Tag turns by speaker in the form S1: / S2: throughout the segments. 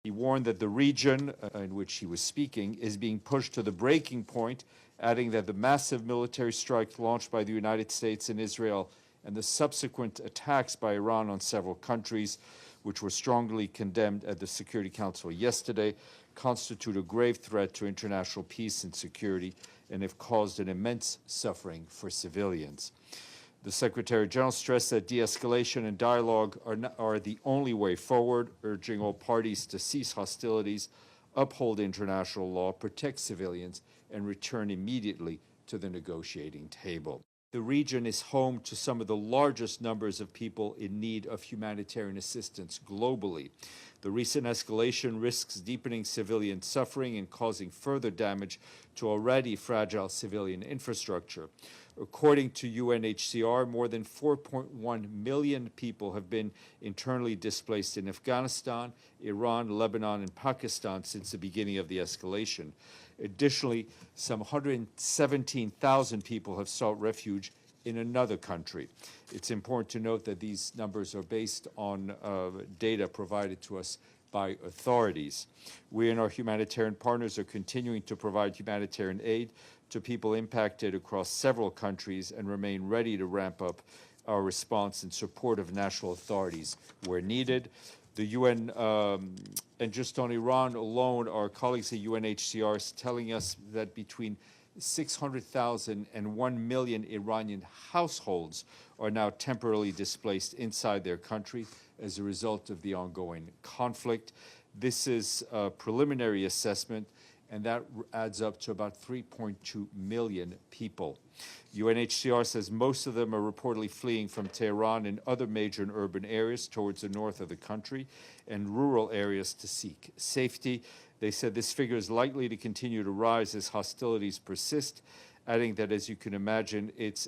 S1: He warned that the region in which he was speaking is being pushed to the breaking point, adding that the massive military strike launched by the United States and Israel and the subsequent attacks by Iran on several countries, which were strongly condemned at the Security Council yesterday, constitute a grave threat to international peace and security and have caused an immense suffering for civilians. The Secretary General stressed that de-escalation and dialogue are the only way forward, urging all parties to cease hostilities, uphold international law, protect civilians, and return immediately to the negotiating table. The region is home to some of the largest numbers of people in need of humanitarian assistance globally. The recent escalation risks deepening civilian suffering and causing further damage to already fragile civilian infrastructure. According to UNHCR, more than 4.1 million people have been internally displaced in Afghanistan, Iran, Lebanon, and Pakistan since the beginning of the escalation. Additionally, some 117,000 people have sought refuge in another country. It's important to note that these numbers are based on data provided to us by authorities. We and our humanitarian partners are continuing to provide humanitarian aid to people impacted across several countries and remain ready to ramp up our response in support of national authorities where needed. The UN, and just on Iran alone, our colleagues at UNHCR is telling us that between 600,000 and 1 million Iranian households are now temporarily displaced inside their country as a result of the ongoing conflict. This is a preliminary assessment, and that adds up to about 3.2 million people. UNHCR says most of them are reportedly fleeing from Tehran and other major and urban areas towards the north of the country and rural areas to seek safety. They said this figure is likely to continue to rise as hostilities persist, adding that, as you can imagine, it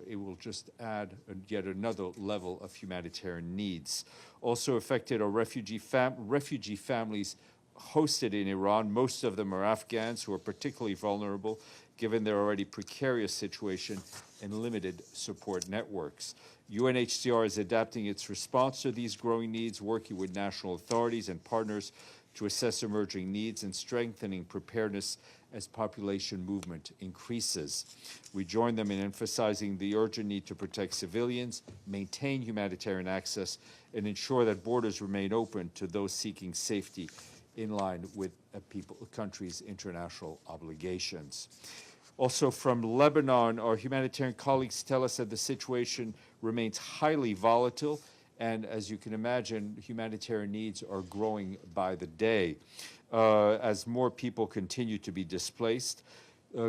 S1: will just add yet another level of humanitarian needs. Also affected are refugee families hosted in Iran. Most of them are Afghans who are particularly vulnerable given their already precarious situation and limited support networks. UNHCR is adapting its response to these growing needs, working with national authorities and partners to assess emerging needs and strengthening preparedness as population movement increases. We join them in emphasizing the urgent need to protect civilians, maintain humanitarian access, and ensure that borders remain open to those seeking safety in line with a country's international obligations. Also from Lebanon, our humanitarian colleagues tell us that the situation remains highly volatile, and as you can imagine, humanitarian needs are growing by the day as more people continue to be displaced.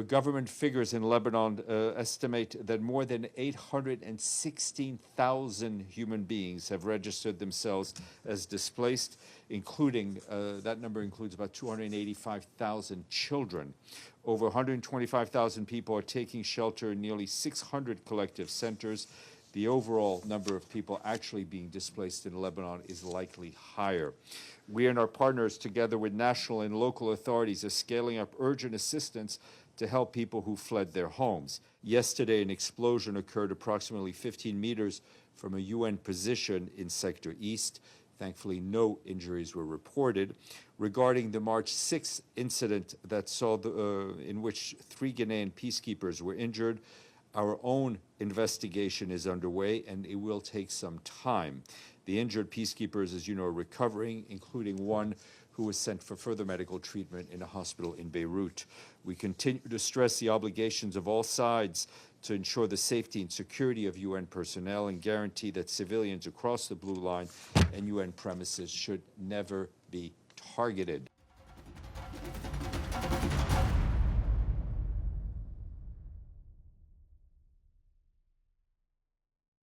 S1: Government figures in Lebanon estimate that more than 816,000 human beings have registered themselves as displaced, including, that number includes about 285,000 children. Over 125,000 people are taking shelter in nearly 600 collective centers. The overall number of people actually being displaced in Lebanon is likely higher. We and our partners, together with national and local authorities, are scaling up urgent assistance to help people who fled their homes. Yesterday, an explosion occurred approximately 15 meters from a UN position in Sector East. Thankfully, no injuries were reported. Regarding the March 6th incident that saw in which 3 Ghanaian peacekeepers were injured, our own investigation is underway, and it will take some time. The injured peacekeepers, as you know, are recovering, including one who was sent for further medical treatment in a hospital in Beirut. We continue to stress the obligations of all sides to ensure the safety and security of UN personnel and guarantee that civilians across the blue line and UN premises should never be targeted.